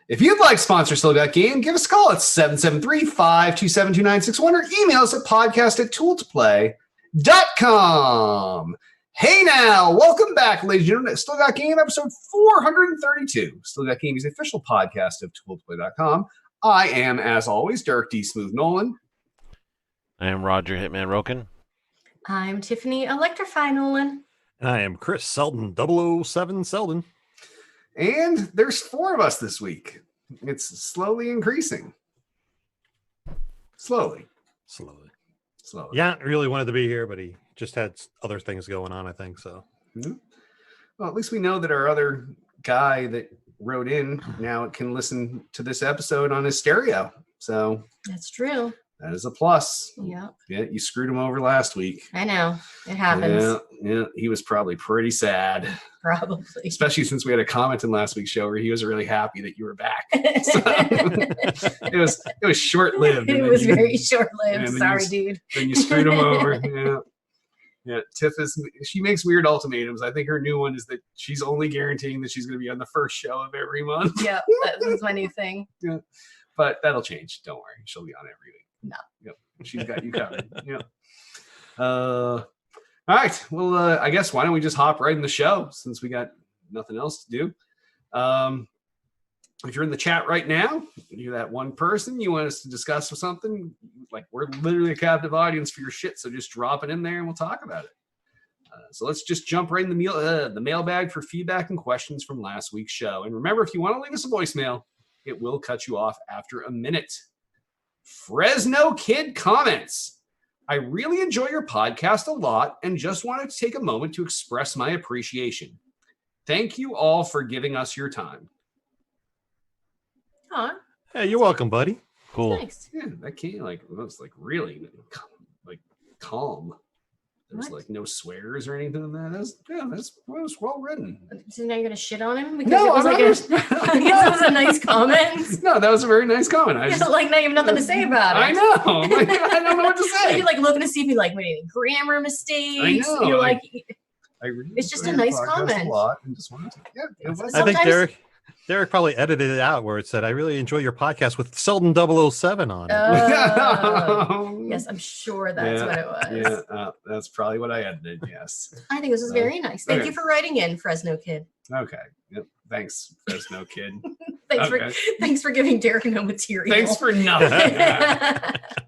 If you'd like to sponsor Still Got Game, give us a call at 773-527-2961 or email us at podcast@tooltoplay.com. Hey now, welcome back, ladies and gentlemen. Still Got Game, episode 432. Still Got Game is the official podcast of tooltoplay.com. I am, as always, Derek D. Smooth Nolan. I am Roger Hitman Roken. I'm Tiffany Electrify Nolan. And I am Chris Selden, 007 Selden. And there's 4 of us this week. It's slowly increasing. Slowly. Yeah, really wanted to be here, but he just had other things going on, I think, so. Mm-hmm. Well, at least we know that our other guy that wrote in now can listen to this episode on his stereo. So that's true. That is a plus. Yeah. Yeah, you screwed him over last week. I know. It happens. Yeah. He was probably pretty sad. Probably. Especially since we had a comment in last week's show where he was really happy that you were back. So, it was short-lived. It was very short-lived. Sorry, dude. Then you screwed him over. Yeah. Yeah, Tiff she makes weird ultimatums. I think her new one is that she's only guaranteeing that she's going to be on the first show of every month. Yeah, that's my new thing. Yeah. But that'll change. Don't worry. She'll be on every week. No. Yep. She's got you covered. Yep. All right. Well, I guess why don't we just hop right in the show since we got nothing else to do. If you're in the chat right now, you're that one person you want us to discuss with something, like we're literally a captive audience for your shit. So just drop it in there and we'll talk about it. So let's just jump right in the mailbag for feedback and questions from last week's show. And remember, if you want to leave us a voicemail, it will cut you off after a minute. Fresno Kid comments, I really enjoy your podcast a lot and just wanted to take a moment to express my appreciation. Thank you all for giving us your time. Huh? Hey, you're welcome, buddy. Cool. Nice. Yeah, that came was really calm. There's What? no swears or anything in that. That was well written. So now you're gonna shit on him because No, it was I'm like not- it was a nice comment. No, that was a very nice comment. Now you have nothing to say about it. I know. I don't know what to say. You're looking to see if you made any grammar mistakes. I know. You're I really It's just a enjoy your nice podcast comment. A lot and just wanted to, it was. I think Sometimes- Derek probably edited it out where it said, I really enjoy your podcast with Selden 007 on it. Yes, I'm sure that's what it was. Yeah, that's probably what I edited. Yes. I think this was very nice. Thank okay. you for writing in, Fresno Kid. Okay. Yep. Thanks, Fresno Kid. Thanks for giving Derek no material. Thanks for nothing.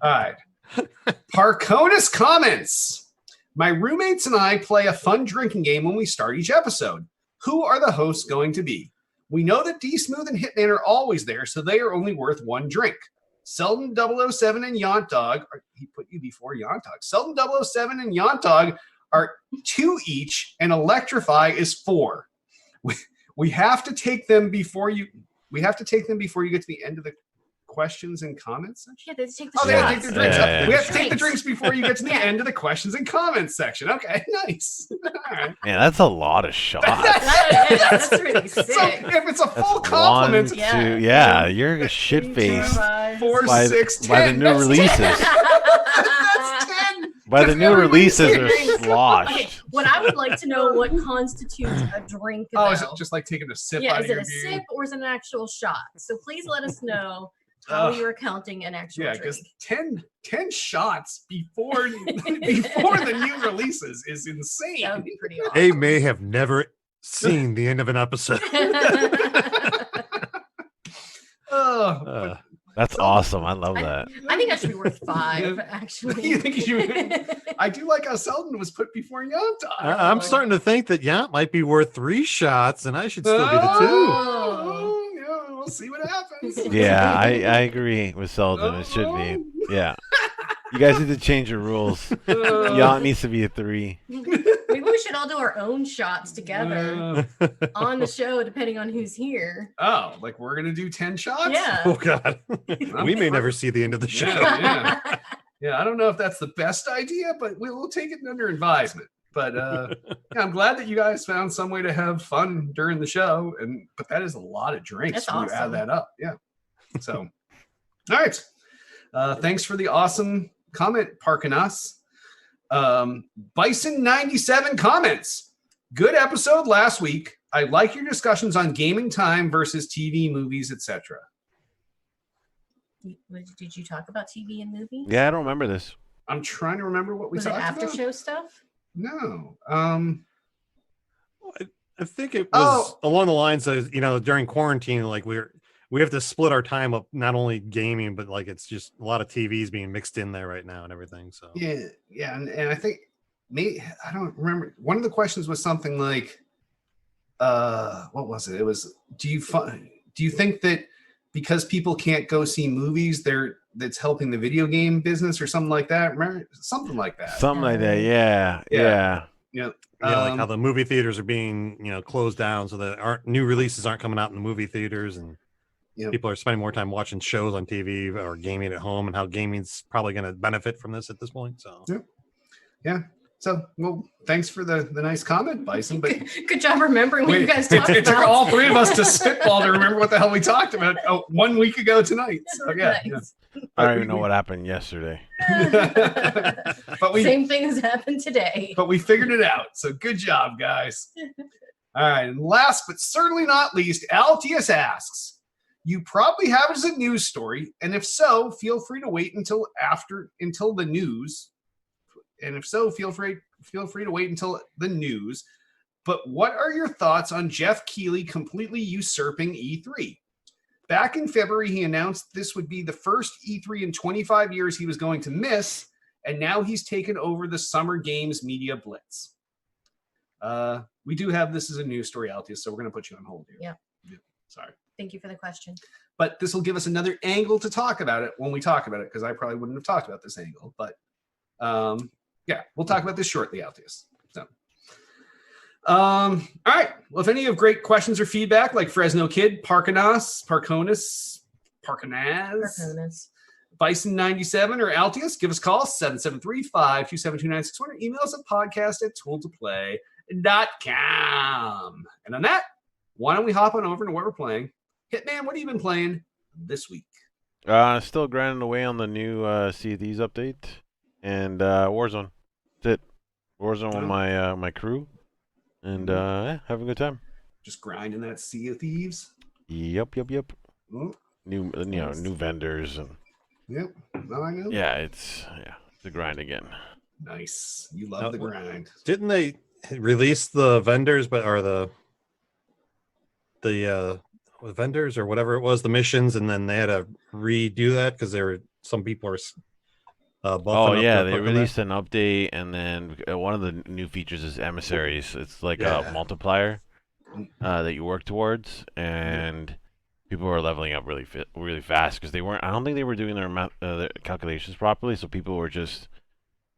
All right. Parconis comments. My roommates and I play a fun drinking game when we start each episode. Who are the hosts going to be? We know that D Smooth and Hitman are always there, so they are only worth one drink. Selden 007 and Yont Dog, he put you before Yont Dog. Selden 007 and Yont Dog are 2 each, and Electrify is 4. We have to take them before you. We have to take them before you get to the end of the questions and comments section. Yeah, they take the Oh, they have to take shots. the drinks. Yeah. We have to take the drinks before you get to the end of the questions and comments section. Okay, nice. All right. Man, that's a lot of shots. That's really sick. So if it's a full That's compliment, 1, Yeah. 2, yeah, you're a shit 3, face 4, 5, 4, by 6, 10. by the new That's releases. 10. That's 10. By the If new everybody's releases here- are Okay, sloshed. what I would like to know what constitutes a drink. Oh, is it though. just like taking a sip Yeah, out is of it your a beer? sip or is it an actual shot? So please let us know how you're counting an actual Yeah, drink. because 10 shots before the new releases is That insane. would be pretty awesome. They may have never seen the end of an episode. Oh, That's awesome. I love that. I think that should be worth 5, actually. You think you should? I do like how Selden was put before Yonta. I'm starting to think that might be worth 3 shots, and I should still be the 2. Oh, yeah, we'll see what happens. Yeah, I agree with Selden. It should be. Yeah. You guys need to change your rules. Yacht needs to be a 3. Maybe we should all do our own shots together on the show, depending on who's here. Oh, like we're gonna do 10 shots? Yeah. Oh, God. We may never see the end of the show. Yeah, yeah. Yeah, I don't know if that's the best idea, but we'll take it under advisement. But yeah, I'm glad that you guys found some way to have fun during the show. But that is a lot of drinks That's when you add awesome. that up. Yeah. So, all right. Thanks for the awesome comment, Parkanas. Bison97 comments. Good episode last week. I like your discussions on gaming time versus TV, movies, etc. Did you talk about TV and movies? Yeah, I don't remember this. I'm trying to remember what we Was it talked after about. show stuff? No. I think it was along the lines of, during quarantine, like we have to split our time up, not only gaming, but like it's just a lot of TVs being mixed in there right now and everything. So yeah, and I think I don't remember. One of the questions was something like, what was it? It was, do you think that because people can't go see movies, that's helping the video game business or something like that? Remember something like that? Something like that. Yeah. Yeah. like how the movie theaters are being, closed down, so that new releases aren't coming out in the movie theaters, and people are spending more time watching shows on TV or gaming at home, and how gaming's probably going to benefit from this at this point. So yeah. So, well, thanks for the nice comment, Bison. But good job remembering what you guys talked about. It took all three of us to spitball to remember what the hell we talked about 1 week ago tonight. So yeah, Nice. I don't even know what happened yesterday. But Same thing has happened today. But we figured it out. So good job, guys. All right. And last but certainly not least, Altius asks, you probably have it as a news story, and if so, feel free to wait until the news. And if so, feel free to wait until the news. But what are your thoughts on Jeff Keighley completely usurping E3? Back in February, he announced this would be the first E3 in 25 years he was going to miss, and now he's taken over the Summer Games Media Blitz. We do have this as a news story, Altius, so we're going to put you on hold here. Yeah. Sorry. Thank you for the question. But this will give us another angle to talk about it when we talk about it, because I probably wouldn't have talked about this angle. But yeah, we'll talk about this shortly, Altius. So, all right. Well, if any of great questions or feedback, like Fresno Kid, Parkanaz, Bison 97, or Altius, give us a call 773-527-2961, or email us at podcast@tooltoplay.com. And on that, why don't we hop on over to what we're playing? Hitman, what have you been playing this week? Still grinding away on the new Sea of Thieves update and Warzone. That's it. Warzone with my crew, and having a good time. Just grinding that Sea of Thieves. Yep. Oh, New new vendors and. Yep. No, I know. Yeah, it's the grind again. Nice. You love the grind. Didn't they release the vendors, or the vendors or whatever it was, the missions, and then they had to redo that because some people are they released an update, and then one of the new features is emissaries. It's like a multiplier that you work towards, and people were leveling up really fast because I don't think they were doing their calculations properly, so people were just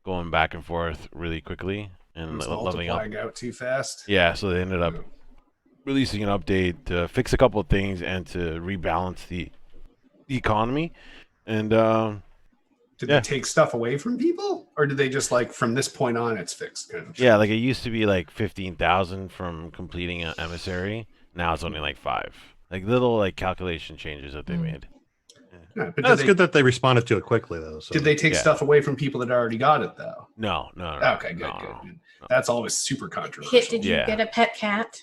going back and forth really quickly and leveling up out too fast. Yeah, so they ended up releasing an update to fix a couple of things and to rebalance the economy. And did they take stuff away from people, or did they just like from this point on it's fixed? Kind of yeah, like it used to be like 15,000 from completing an emissary. Now it's only like 5. Like little like calculation changes that they made. Yeah, but that's good that they responded to it quickly though. So. Did they take stuff away from people that already got it though? No. Okay, good. That's always super controversial. Kit, did you get a pet cat?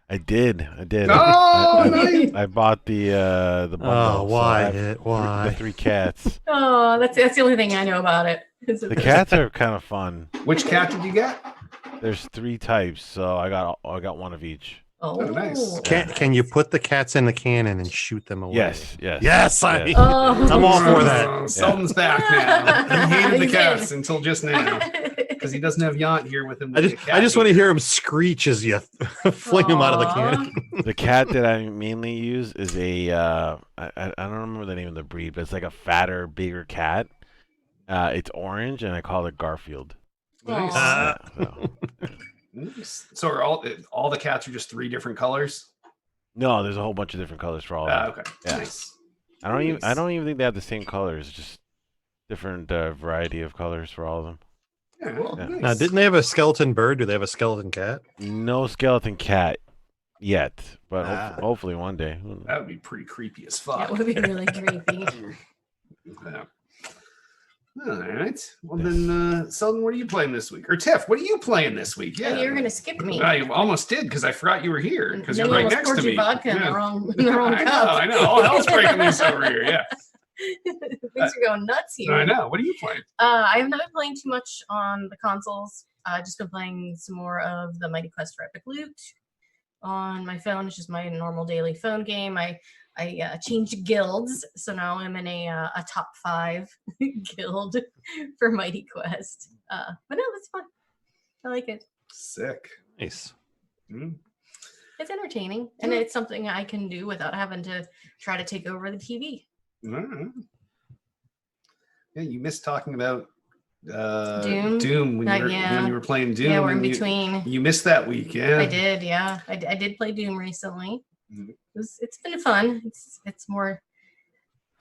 I did. Oh, nice. I bought the bundle. Oh, why? The 3 cats. Oh, that's the only thing I know about it. The cats are kind of fun. Which cat did you get? There's 3 types, so I got one of each. Oh, nice. Can you put the cats in the cannon and shoot them away? Yes. I'm all for that. Selden's back now. He hated the cats until just now because he doesn't have Yant here with him. I just want to hear him screech as you fling him out of the cannon. The cat that I mainly use is I don't remember the name of the breed, but it's like a fatter, bigger cat. It's orange, and I call it Garfield. Nice. So are all the cats are just 3 different colors? No, there's a whole bunch of different colors for all of them. Okay. Yeah. Nice. I don't even think they have the same colors, just different variety of colors for all of them. Yeah, Nice. Now, didn't they have a skeleton bird? Do they have a skeleton cat? No skeleton cat yet, but hopefully one day. That would be pretty creepy as fuck. That would be really creepy. Yeah. All right. Well, then, Selden, what are you playing this week? Or Tiff, what are you playing this week? Yeah, you're gonna skip me. I almost did because I forgot you were here because you're right next to me. Vodka in the wrong cup. I know. All hell's breaking loose over here. Yeah. Things are going nuts here. I know. What are you playing? I have not been playing too much on the consoles. Just been playing some more of the Mighty Quest for Epic Loot on my phone. It's just my normal daily phone game. I changed guilds, so now I'm in a top 5 guild for Mighty Quest. But no, that's fun. I like it. Sick. Nice. Mm. It's entertaining, and it's something I can do without having to try to take over the TV. Mm. Yeah, you missed talking about Doom when you were playing Doom. Yeah, we're in between. You missed that week, yeah. I did, yeah. I did play Doom recently. Mm-hmm. It's been fun. It's more.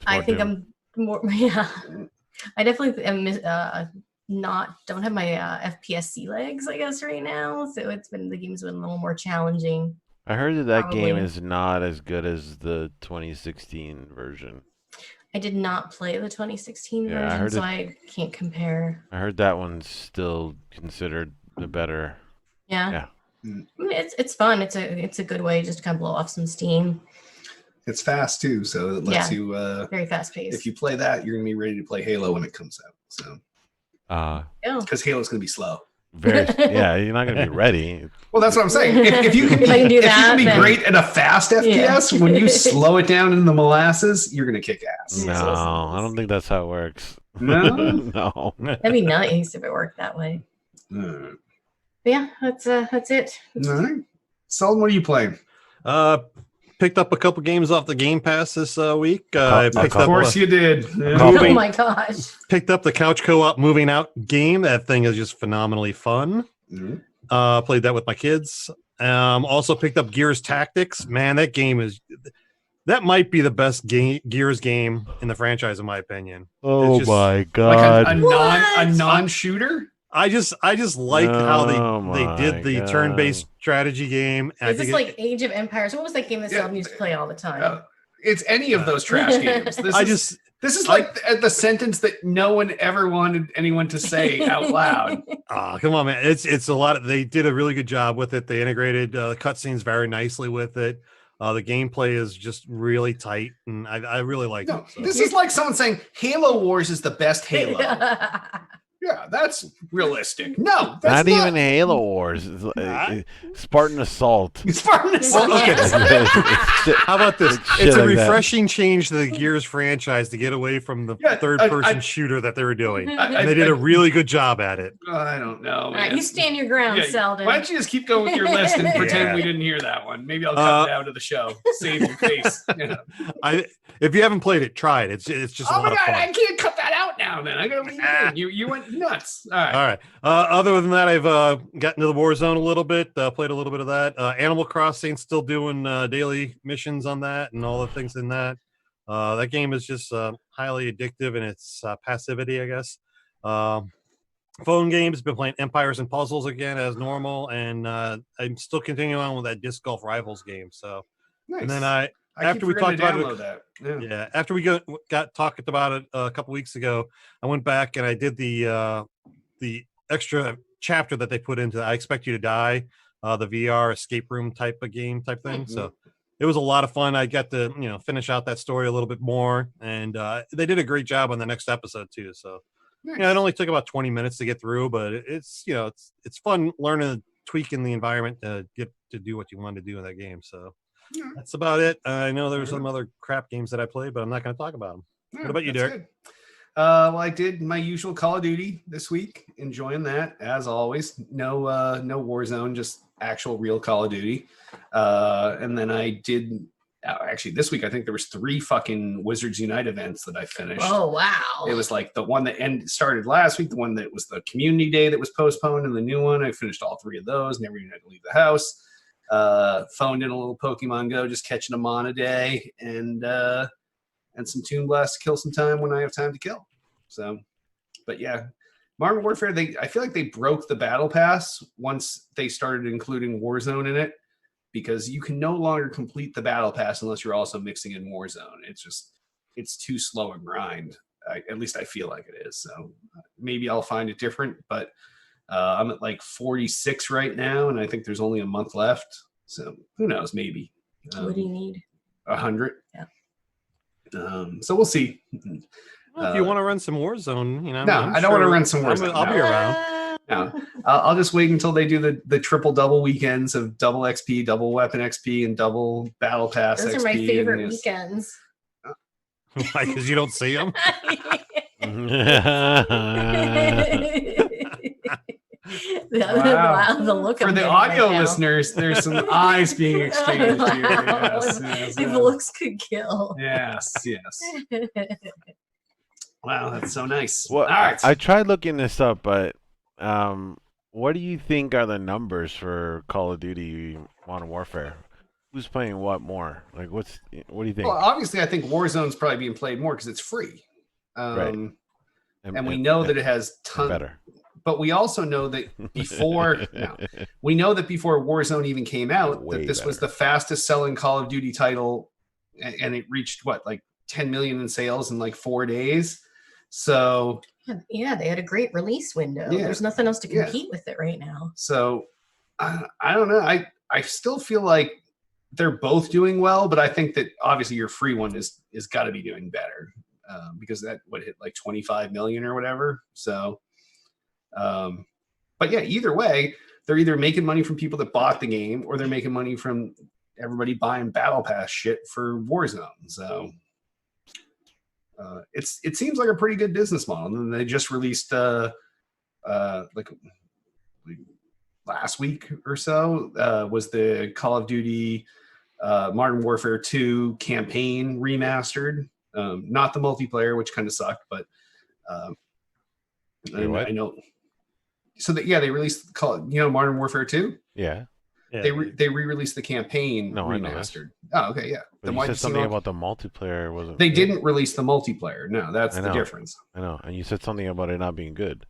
I think Doom. I'm more. Yeah, I definitely am. Don't have my FPSC legs, I guess, right now. So the game's been a little more challenging. I heard that game is not as good as the 2016 version. I did not play the 2016 version, so I can't compare. I heard that one's still considered the better. Yeah. I mean, it's fun. It's a good way just to kind of blow off some steam. It's fast too, so it lets you very fast paced. If you play that, you're gonna be ready to play Halo when it comes out. So because Halo's gonna be slow. You're not gonna be ready. Well, that's what I'm saying. If you can be great at a fast FPS, when you slow it down in the molasses, you're gonna kick ass. No, I don't think that's how it works. No, no. That'd be nice if it worked that way. Yeah, that's it. All right. Selden, what are you playing? Picked up a couple games off the Game Pass this week. Of course you did. Oh my gosh. Picked up the Couch Co-op Moving Out game. That thing is just phenomenally fun. Mm-hmm. Played that with my kids. Also picked up Gears Tactics. Man, that might be the best Gears game in the franchise, in my opinion. Oh my god! Like a non-shooter. I just like how they did the turn-based strategy game. Is this like Age of Empires? What was that game that Selden used to play all the time? It's any of those trash games. This is like the sentence that no one ever wanted anyone to say out loud. Come on, man! It's a lot. They did a really good job with it. They integrated cutscenes very nicely with it. The gameplay is just really tight, and I really like it. So. This is like someone saying Halo Wars is the best Halo. Yeah, that's realistic. No, that's not even Halo Wars. Spartan Assault. Spartan Assault. Okay. How about this? It's a refreshing change to the Gears franchise to get away from the third-person shooter that they were doing, and they did a really good job at it. I don't know. All right, you stand your ground, Selden. Why don't you just keep going with your list and pretend we didn't hear that one? Maybe I'll cut it out of the show. Save your face. If you haven't played it, try it. It's just a lot of fun. I can't cut that out now. Then I gotta leave it in. You went nuts. All right. Other than that, I've gotten to the Warzone a little bit. Played a little bit of that. Animal Crossing, still doing daily missions on that and all the things in that. That game is just highly addictive in its passivity, I guess. Phone games, been playing Empires and Puzzles again as normal, and I'm still continuing on with that Disc Golf Rivals game. So, nice. And then after we talked about it, after we got talked about it a couple weeks ago, I went back and I did the extra chapter that they put into I Expect You to Die, the VR escape room type of game type thing. Mm-hmm. So it was a lot of fun. I got to finish out that story a little bit more, and they did a great job on the next episode too. So nice. It only took about 20 minutes to get through, but it's fun learning, tweaking the environment to get to do what you want to do in that game. So. Yeah. That's about it. I know there's some other crap games that I played, but I'm not going to talk about them. What about you, Derek? Well, I did my usual Call of Duty this week. Enjoying that as always. No Warzone, just actual real Call of Duty. And then I did. Actually, this week I think there was 3 fucking Wizards Unite events that I finished. Oh wow! It was like the one that started last week, the one that was the community day that was postponed, and the new one. I finished all 3 of those. Never even had to leave the house. Phoned in a little Pokemon Go, just catching them on a day, and some Toon Blast to kill some time when I have time to kill. So, but yeah, Modern Warfare. I feel like they broke the battle pass once they started including Warzone in it, because you can no longer complete the battle pass unless you're also mixing in Warzone. It's too slow a grind. at least I feel like it is. So maybe I'll find it different, but I'm at like 46 right now, and I think there's only a month left. So who knows? Maybe. What do you need? 100. Yeah. So we'll see. Well, if you want to run some Warzone, No, I don't want to run some Warzone. I'll be around. No, I'll just wait until they do the triple double weekends of double XP, double weapon XP, and double battle pass. Those XP are my favorite weekends. Why? Because you don't see them. Wow. The look for the audio listeners, there's some eyes being exchanged wow. here. Yes, If looks could kill. Yes. Wow, that's so nice. Well, all right. I tried looking this up, but what do you think are the numbers for Call of Duty Modern Warfare? Who's playing what more? Like, what do you think? Well, obviously, I think Warzone's probably being played more because it's free. Right. And we know that it has tons better. But we also know that before we know that before Warzone even came out, that this was the fastest selling Call of Duty title, and it reached like 10 million in sales in like 4 days. So yeah, they had a great release window. Yeah. There's nothing else to compete with it right now. So I don't know. I still feel like they're both doing well, but I think that obviously your free one is got to be doing better because that would hit like 25 million or whatever. So, but yeah, either way, they're either making money from people that bought the game or they're making money from everybody buying Battle Pass shit for Warzone. So it seems like a pretty good business model. And then they just released like last week or so was the Call of Duty Modern Warfare 2 campaign remastered. Not the multiplayer, which kind of sucked, but I know. So that they released Modern Warfare 2. Yeah. They re-released the campaign remastered. Oh, okay, yeah. But you said something about the multiplayer wasn't. They didn't release the multiplayer. No, that's the difference. I know, and you said something about it not being good.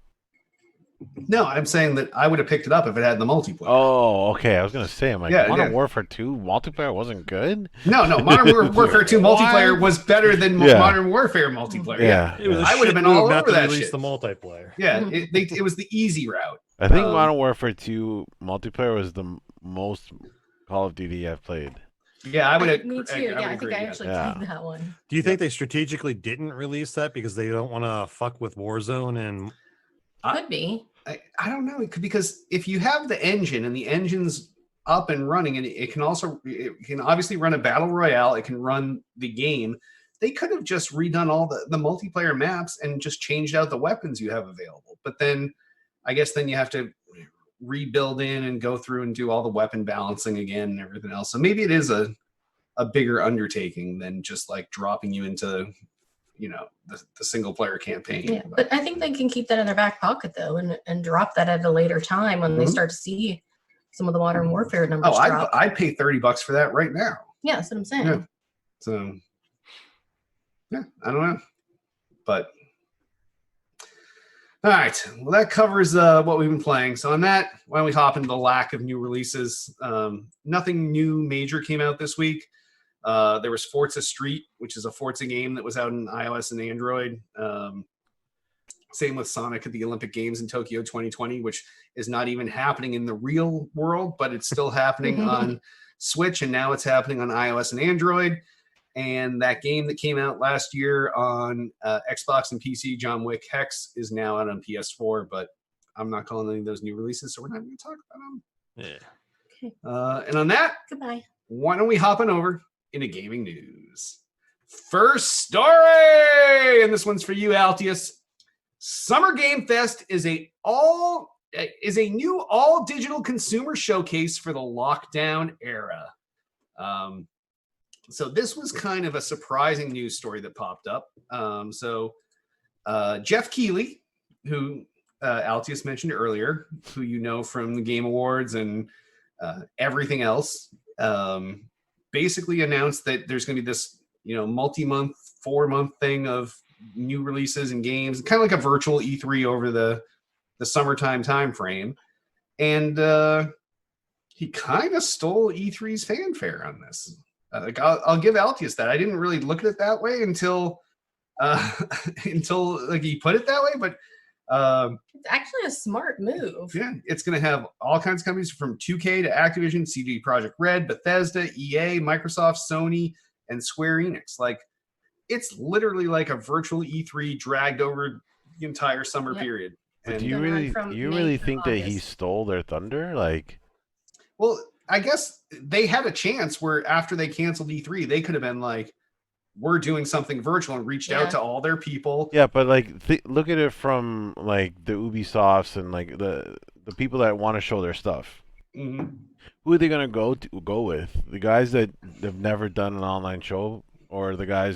No, I'm saying that I would have picked it up if it had the multiplayer. Oh, okay. I was gonna say, I'm like, Modern Warfare 2 multiplayer wasn't good. No, Modern Warfare 2 multiplayer was better than Modern Warfare multiplayer. Yeah, I would have been all over that shit. The multiplayer. Yeah, it was the easy route. I think Modern Warfare 2 multiplayer was the most Call of Duty I've played. Yeah, I would. Me too. I think I actually played that one. Do you think they strategically didn't release that because they don't want to fuck with Warzone? And could be. I don't know. Because if you have the engine and the engine's up and running, and it can obviously run a battle royale, it can run the game. They could have just redone all the multiplayer maps and just changed out the weapons you have available. But then, I guess then you have to rebuild in and go through and do all the weapon balancing again and everything else. So maybe it is a bigger undertaking than just like dropping you into the single player campaign. Yeah, but I think they can keep that in their back pocket though, and drop that at a later time when they start to see some of the Modern Warfare numbers. I'd pay $30 for that right now. Yeah, that's what I'm saying. Yeah. So yeah, I don't know, but all right. Well, that covers what we've been playing. So on that, why don't we hop into the lack of new releases? Nothing new major came out this week. There was Forza Street, which is a Forza game that was out in iOS and Android. Same with Sonic at the Olympic Games in Tokyo 2020, which is not even happening in the real world, but it's still happening on Switch, and now it's happening on iOS and Android. And that game that came out last year on Xbox and PC, John Wick Hex, is now out on PS4, but I'm not calling any of those new releases, so we're not going to talk about them. Yeah. Okay. And on that, Goodbye. Why don't we hop on over into gaming news? First story, and this one's for you, Altius. Summer Game Fest is a new all digital consumer showcase for the lockdown era. So this was kind of a surprising news story that popped up. Jeff Keighley, who Altius mentioned earlier, who you know from the Game Awards and everything else, basically announced that there's going to be this, multi-month, 4-month thing of new releases and games, kind of like a virtual E3 over the summertime time frame. And he kind of stole E3's fanfare on this. I'll give Altius that. I didn't really look at it that way until until like he put it that way. But it's actually a smart move. Yeah, it's going to have all kinds of companies from 2K to Activision, CD Projekt Red, Bethesda, EA, Microsoft, Sony, and Square Enix. Like, it's literally like a virtual E3 dragged over the entire summer period. But do you really think that he stole their thunder? Like, well, I guess they had a chance where after they canceled E3, they could have been like, we're doing something virtual, and reached out to all their people. Yeah, but like look at it from like the Ubisofts and like the people that want to show their stuff. Mm-hmm. Who are they gonna go with? The guys that have never done an online show, or the guy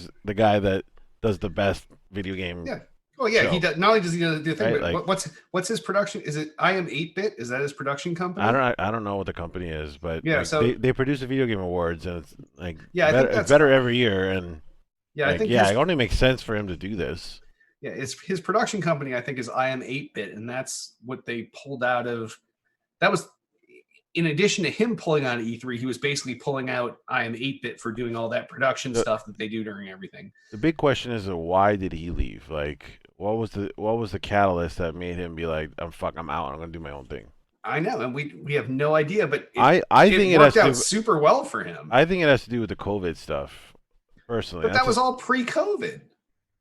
that does the best video game? Yeah. Oh yeah, show? He does. Not only does he do the thing, right, but like, what's his production? Is it I Am 8-Bit? Is that his production company? I don't know what the company is, but yeah, like, so they produce the Video Game Awards, and it's like it's better every year, and yeah, like, I think it only makes sense for him to do this. Yeah, his production company, I think, is I Am 8-Bit, and that's what they pulled out of. That was in addition to him pulling out of E3, he was basically pulling out I Am 8-Bit for doing all that production stuff that they do during everything. The big question is, why did he leave? Like, what was the catalyst that made him be like, I'm out, I'm gonna do my own thing? I know, and we have no idea, but I think it worked out super well for him. I think it has to do with the COVID stuff, personally. But that was all pre-COVID.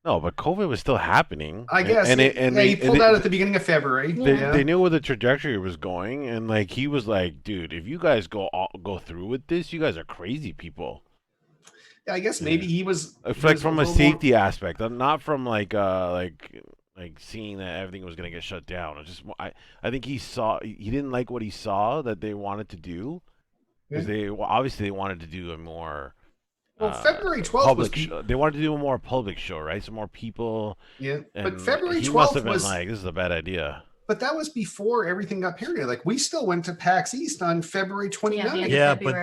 No, but COVID was still happening. I guess. He pulled out at the beginning of February. They knew where the trajectory was going, and like he was like, "Dude, if you guys go through with this, you guys are crazy people." Yeah, I guess maybe he was like from a safety aspect, not from like seeing that everything was gonna get shut down. It's just I think he didn't like what he saw that they wanted to do, because they wanted to do a more. Well, February 12th they wanted to do a more public show, right? So more people. Yeah, but February 12th he must have been like, "This is a bad idea." But that was before everything got parodied. Like, we still went to PAX East on February 29th. Yeah, but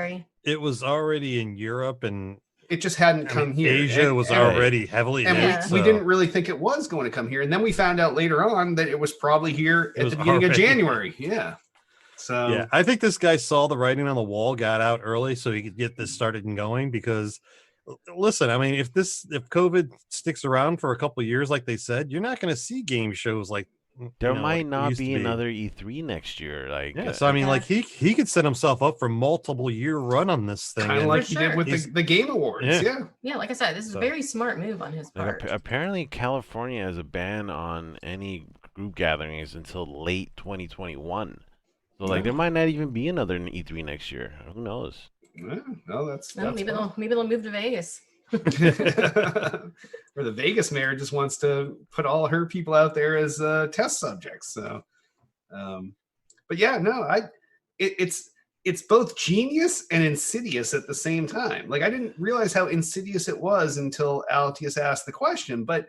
it was already in Europe, and it just hadn't come here. Asia was already heavily and we didn't really think it was going to come here. And then we found out later on that it was probably here at the beginning of January. Yeah. So yeah, I think this guy saw the writing on the wall, got out early so he could get this started and going. Because listen, I mean, if COVID sticks around for a couple of years, like they said, you're not going to see game shows like there might not be another E3 next year. Like, so I mean, like he could set himself up for multiple year run on this thing, kind of like he did with the Game Awards. Yeah. Like I said, this is a very smart move on his part. Apparently, California has a ban on any group gatherings until late 2021. So like there might not even be another E3 next year. Who knows? Yeah, no, that's maybe they'll move to Vegas. Or the Vegas mayor just wants to put all her people out there as test subjects. So, but yeah, no, it's both genius and insidious at the same time. Like, I didn't realize how insidious it was until Altius asked the question, but.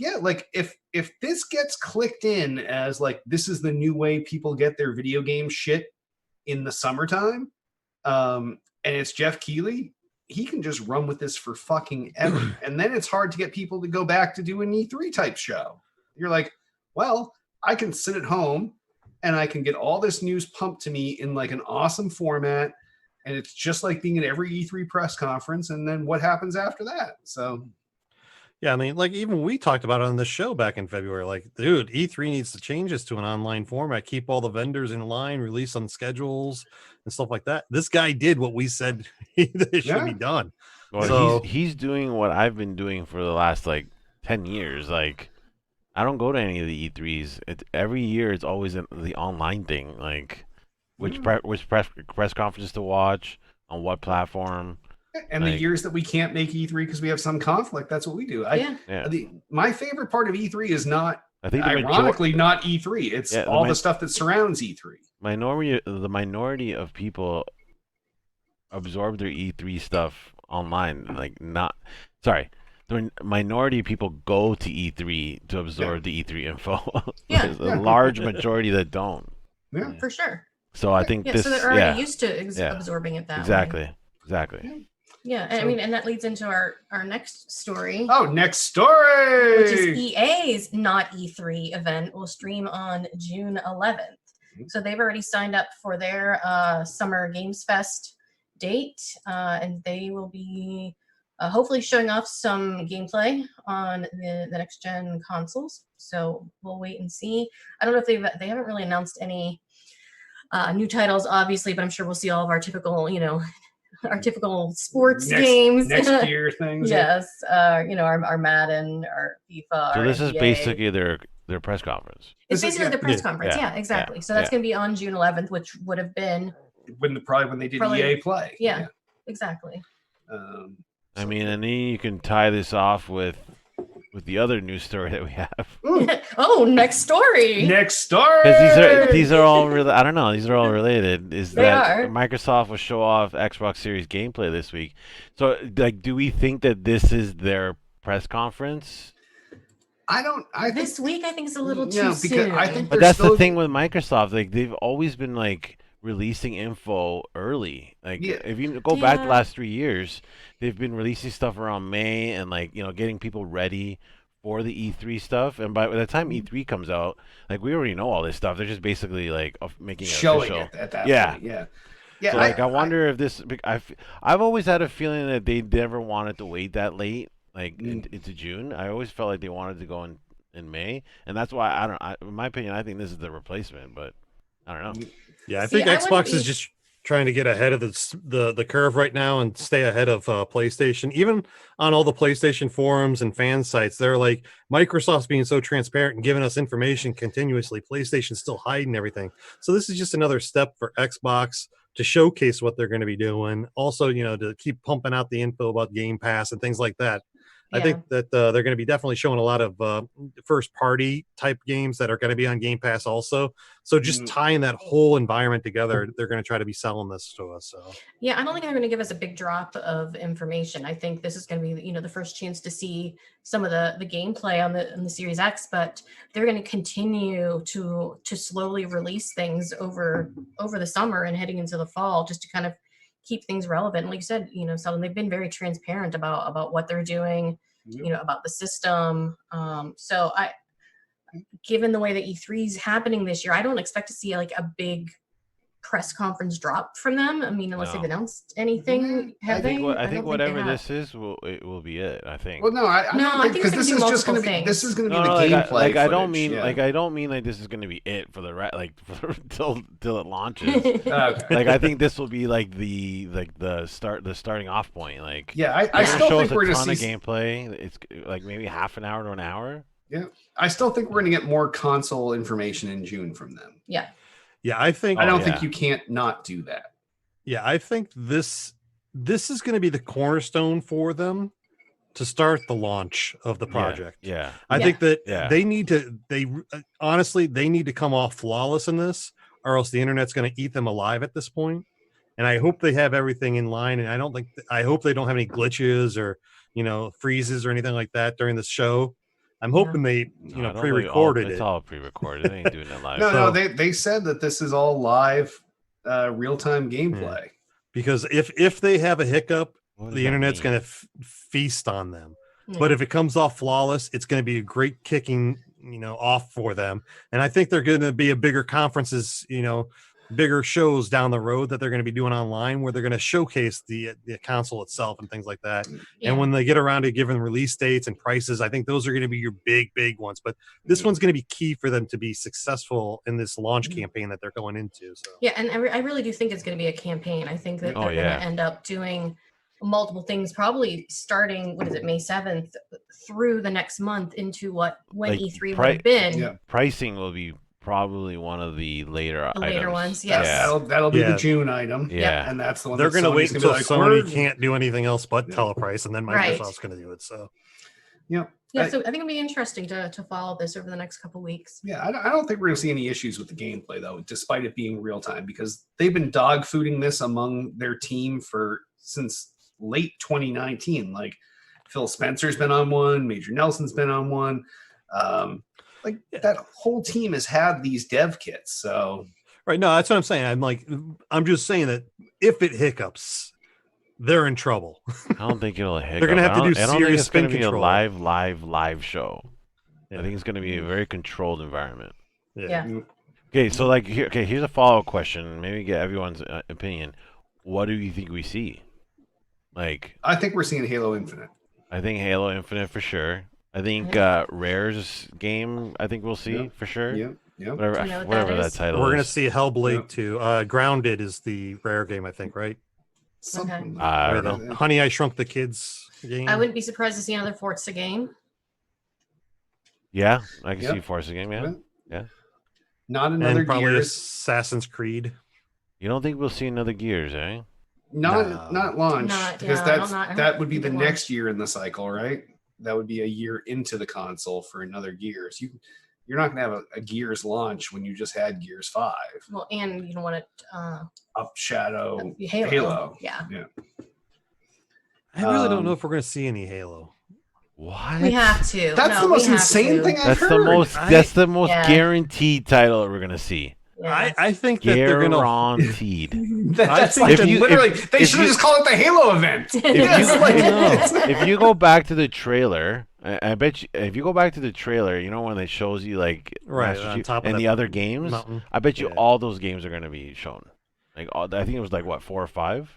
Yeah, like if this gets clicked in as like this is the new way people get their video game shit in the summertime, and it's Jeff Keighley, he can just run with this for fucking ever. And then it's hard to get people to go back to do an E3 type show. You're like, well, I can sit at home and I can get all this news pumped to me in like an awesome format, and it's just like being at every E3 press conference. And then what happens after that? So. Yeah, I mean, like even we talked about it on the show back in February. Like, dude, E3 needs to change this to an online format, keep all the vendors in line, release on schedules and stuff like that. This guy did what we said it should be done. Well, so he's doing what I've been doing for the last like 10 years. Like, I don't go to any of the E3s. Every year it's always the online thing. Like, which press conferences to watch on what platform. And the years that we can't make E3 because we have some conflict, that's what we do. My favorite part of E3 is not, ironically, not E3. It's all the stuff that surrounds E3. The minority of people absorb their E3 stuff online. The minority of people go to E3 to absorb the E3 info. There's a large majority that don't. Yeah, for sure. So I think so they're already used to absorbing it that way. Exactly. Yeah, I mean, and that leads into our next story. Oh, next story! Which is EA's Not E3 event will stream on June 11th. So they've already signed up for their Summer Games Fest date, and they will be hopefully showing off some gameplay on the next gen consoles. So we'll wait and see. I don't know if they haven't really announced any new titles, obviously, but I'm sure we'll see all of our typical, our typical sports games next year things. Yes, our Madden, our FIFA. So this NBA. is basically their press conference. It's basically the press conference. Yeah, exactly. Yeah. So that's going to be on June 11th, which would have been when they did EA Play. Yeah, exactly. I mean, and then you can tie this off with the other news story that we have. Oh, next story. Because these are all really, I don't know, these are all related. They are. Microsoft will show off Xbox Series gameplay this week. So, like, do we think that this is their press conference? This week I think is a little too soon. But that's the thing with Microsoft. Like, they've always been like releasing info early. Like, if you go back the last 3 years, they've been releasing stuff around May and like getting people ready for the E3 stuff. And by the time E3 comes out, like we already know all this stuff. They're just basically like making it showing official. it at that point. Yeah. So like I wonder if this. I've always had a feeling that they never wanted to wait that late, like into June. I always felt like they wanted to go in May, and that's why in my opinion, I think this is the replacement. But I don't know. Yeah, I think Xbox is just trying to get ahead of the curve right now and stay ahead of PlayStation. Even on all the PlayStation forums and fan sites, they're like, Microsoft's being so transparent and giving us information continuously. PlayStation's still hiding everything. So this is just another step for Xbox to showcase what they're going to be doing. Also, to keep pumping out the info about Game Pass and things like that. I think that they're going to be definitely showing a lot of first party type games that are going to be on Game Pass also. So just tying that whole environment together, they're going to try to be selling this to us. So yeah, I don't think they're going to give us a big drop of information. I think this is going to be the first chance to see some of the gameplay on the Series X, but they're going to continue to slowly release things over the summer and heading into the fall, just to kind of keep things relevant. Like you said, Seldon, they've been very transparent about what they're doing, about the system. So given the way that E3 is happening this year, I don't expect to see like a big press conference drop from them. I mean, unless they've announced anything. I think whatever this is will be it. I think. Well, I think because this is just going to be the gameplay. I don't mean like this is going to be it for till it launches. Okay. Like I think this will be like the starting off point. Like I still think we're going to see gameplay. It's like maybe half an hour to an hour. Yeah, I still think we're going to get more console information in June from them. Yeah. Yeah, I think I don't think you can't not do that. Yeah, I think this is going to be the cornerstone for them to start the launch of the project. Yeah. I think that they need to come off flawless in this, or else the internet's going to eat them alive at this point. And I hope they have everything in line, and I hope they don't have any glitches or freezes or anything like that during this show. I'm hoping they, pre-recorded it. It's all pre-recorded. They ain't doing it live. No, they said that this is all live, real-time gameplay. Yeah. Because if they have a hiccup, the internet's going to feast on them. Yeah. But if it comes off flawless, it's going to be a great kicking, off for them. And I think they're going to be a bigger conferences, bigger shows down the road that they're going to be doing online, where they're going to showcase the console itself and things like that. Yeah. And when they get around to giving release dates and prices, I think those are going to be your big ones. But this one's going to be key for them to be successful in this launch campaign that they're going into. So yeah, and I really do think it's going to be a campaign. I think that they're going to end up doing multiple things, probably starting May 7th through the next month into when E3 would have been. Yeah. Pricing will be probably one of the later ones. Yes. That'll be the June item. Yeah. And that's the one they're going to wait until Sony can't do anything else but teleprice, and then Microsoft's going to do it. So so I think it'll be interesting to follow this over the next couple weeks. Yeah, I don't think we're going to see any issues with the gameplay, though, despite it being real time, because they've been dog fooding this among their team since late 2019. Like Phil Spencer's been on one, Major Nelson's been on one. That whole team has had these dev kits. So right, no, that's what I'm saying. I'm just saying that if it hiccups, they're in trouble. I don't think it'll hiccup. They're gonna have to do serious spin control. It's going to be a live show. I think it's going to be a very controlled environment. Yeah. Okay, so here's a follow-up question. Maybe get everyone's opinion. What do you think we see? Like, I think we're seeing Halo Infinite. I think Halo Infinite for sure. I think Rare's game. I think we'll see for sure. Yeah. Whatever that title. We're gonna see Hellblade 2. Grounded is the Rare game, I think, right? Something. I don't know. Honey, I Shrunk the Kids game. I wouldn't be surprised to see another Forza game. Yeah, I can see Forza game. Yeah. Not another probably Gears. Assassin's Creed. You don't think we'll see another Gears, eh? Not launch, because that would be the launch. next year in the cycle, right? That would be a year into the console for another Gears. You're not going to have a Gears launch when you just had Gears 5. Well, and you don't want it up Shadow Halo. Yeah. I really don't know if we're going to see any Halo. What? We have to. That's the most insane thing I've heard. That's the most guaranteed title that we're going to see. Yeah. I think that they're going to guaranteed. That's like literally. They should just call it the Halo event. If you go back to the trailer, I bet you, if you go back to the trailer, you know when it shows you like on top of the other games, mountain. I bet you all those games are going to be shown. Like I think it was like what 4 or 5.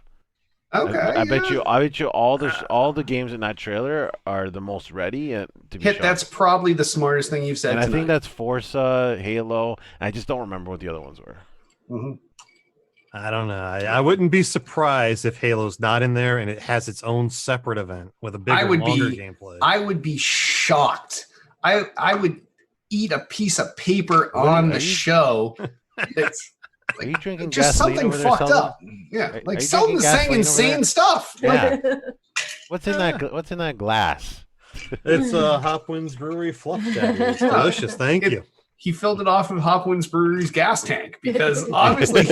Okay. I bet you all the games in that trailer are the most ready to be shown. That's probably the smartest thing you've said. And tonight. I think that's Forza, Halo. And I just don't remember what the other ones were. Mm-hmm. I don't know. I wouldn't be surprised if Halo's not in there and it has its own separate event with a bigger, longer gameplay. I would be shocked. I would eat a piece of paper on the show. Are you drinking just something fucked up? Yeah, like Selden's saying insane stuff. Yeah. What's in that glass? It's Hopwinds Brewery Fluff Daddy. It's delicious. Thank you. He filled it off of Hopwinds Brewery's gas tank because obviously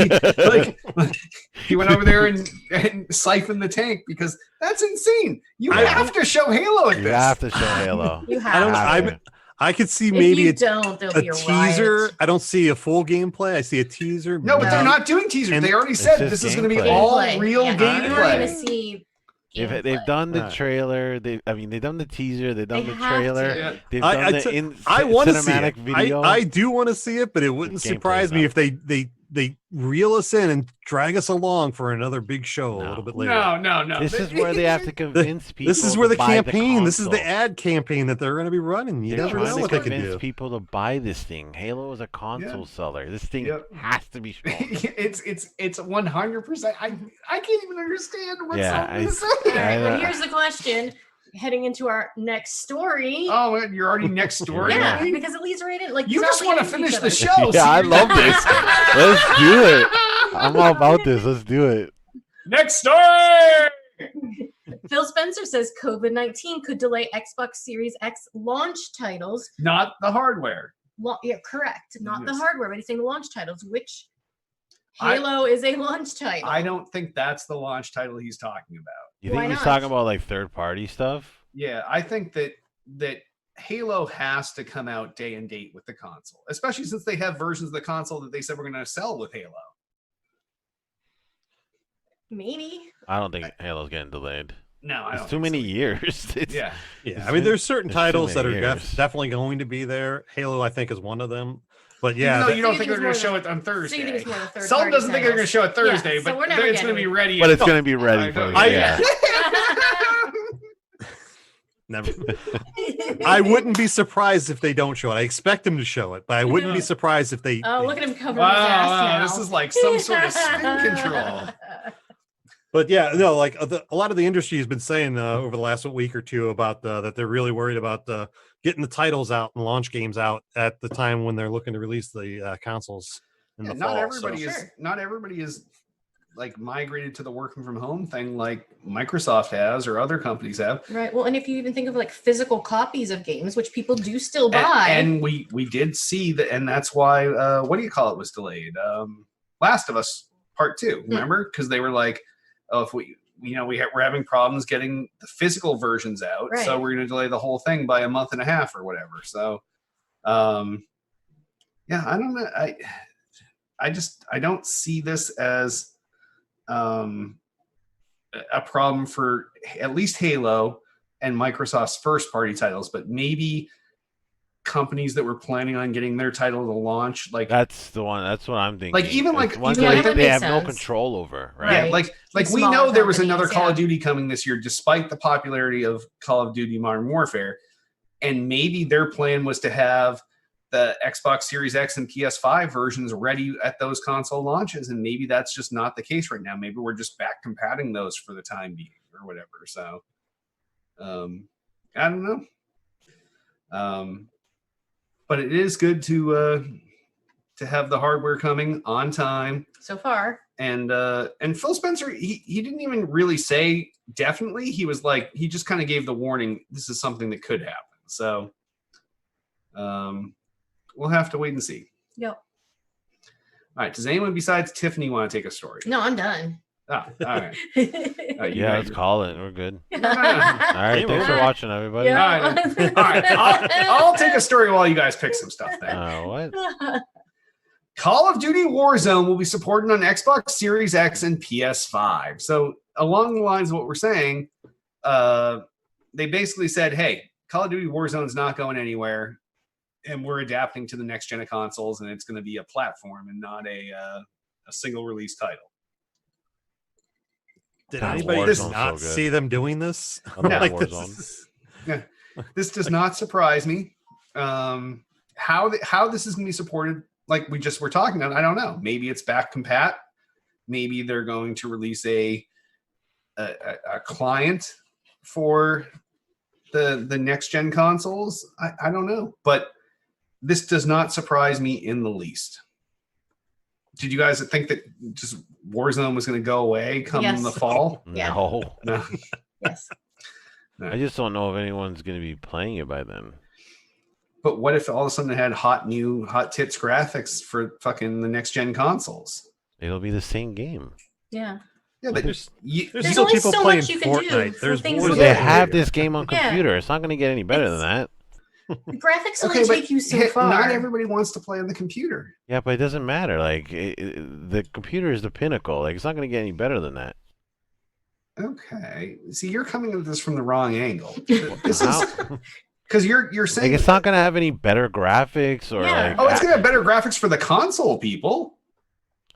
he went over there and siphoned the tank because that's insane. You have to show Halo at this. You have to show Halo. You have I could see maybe a teaser. Riot. I don't see a full gameplay. I see a teaser. No, but they're not doing teasers. And they already said this is going to be all real gameplay. You're going to see. If they've done the trailer, they've done the teaser, they've done the trailer, they've done the cinematic video. I do want to see it, but it wouldn't surprise me if they reel us in and drag us along for another big show a little bit later. No. This is where they have to convince people. This is where the campaign. This is the ad campaign that they're going to be running. You never know what they can do. Convince people to buy this thing. Halo is a console seller. This thing has to be strong. It's 100%. I can't even understand what's saying. But here's the question. Heading into our next story. Oh, you're already next story? Yeah, because it leads right in. Like you just want to finish the show. Yeah, I love this. Let's do it. I'm all about this. Let's do it. Next story. Phil Spencer says COVID-19 could delay Xbox Series X launch titles. Not the hardware. Yeah, correct. Not the hardware, but he's saying launch titles, which Halo is a launch title. I don't think that's the launch title he's talking about. You think he's talking about like third-party stuff? Yeah, I think that Halo has to come out day and date with the console, especially since they have versions of the console that they said we're going to sell with Halo. Maybe. I don't think Halo's getting delayed. No, it's too many years. Yeah. I mean, there's certain titles that are definitely going to be there. Halo, I think, is one of them. But yeah, you don't think they're going to show it on Thursday. So you think it's more the Some doesn't think they're going to show it Thursday, but it's going to be ready. But it's going to be ready for Never. I wouldn't be surprised if they don't show it. I expect them to show it, but I wouldn't be surprised if they. Oh, look at him covering his ass now. This is like some sort of spin control. But yeah, no, like a lot of the industry has been saying over the last week or two about that they're really worried about getting the titles out and launch games out at the time when they're looking to release the consoles in the fall. Not everybody is like migrated to the working from home thing like Microsoft has or other companies have. Right. Well, and if you even think of like physical copies of games, which people do still buy. And we did see that, and that's why what do you call it was delayed? Last of Us Part 2, remember? Because they were like, oh, if we're having problems getting the physical versions out, so we're going to delay the whole thing by a month and a half or whatever. So, I don't know. I don't see this as a problem for at least Halo and Microsoft's first party titles, but maybe companies that were planning on getting their title to launch. Like that's the one. That's what I'm thinking. Like even like they have no control over, right? Yeah, like we know there was another Call of Duty coming this year, despite the popularity of Call of Duty Modern Warfare, and maybe their plan was to have the Xbox Series X and PS5 versions ready at those console launches, and maybe that's just not the case right now. Maybe we're just back combating those for the time being or whatever. So, I don't know. But it is good to have the hardware coming on time so far. And Phil Spencer, he didn't even really say definitely. He was like, he just kind of gave the warning. This is something that could happen. So, we'll have to wait and see. Yep. All right. Does anyone besides Tiffany want to take a story? No, I'm done. Oh, all right. Yeah, let's call it. We're good. No. All right. Thanks for watching, everybody. Yeah. All right. I'll take a story while you guys pick some stuff then. What? Call of Duty Warzone will be supported on Xbox Series X and PS5. So along the lines of what we're saying, they basically said, hey, Call of Duty Warzone is not going anywhere, and we're adapting to the next gen of consoles, and it's going to be a platform and not a single release title. Did anybody not see them doing this? This does not surprise me. How this is going to be supported, like we just were talking about, I don't know. Maybe it's back compat. Maybe they're going to release a client for the next gen consoles. I don't know, but this does not surprise me in the least. Did you guys think that just Warzone was going to go away come the fall? Yeah. No. Yes. No. I just don't know if anyone's going to be playing it by then. But what if all of a sudden it had hot tits graphics for fucking the next gen consoles? It'll be the same game. Yeah. Yeah, but there's still only people so playing much you can Fortnite. Do. They have this game on computer. It's not going to get any better than that. The graphics only take you so far. Not everybody wants to play on the computer. Yeah, but it doesn't matter. Like the computer is the pinnacle. Like it's not going to get any better than that. Okay. See, you're coming at this from the wrong angle. This is because you're saying like it's not going to have any better graphics or like. Oh, it's going to have better graphics for the console people.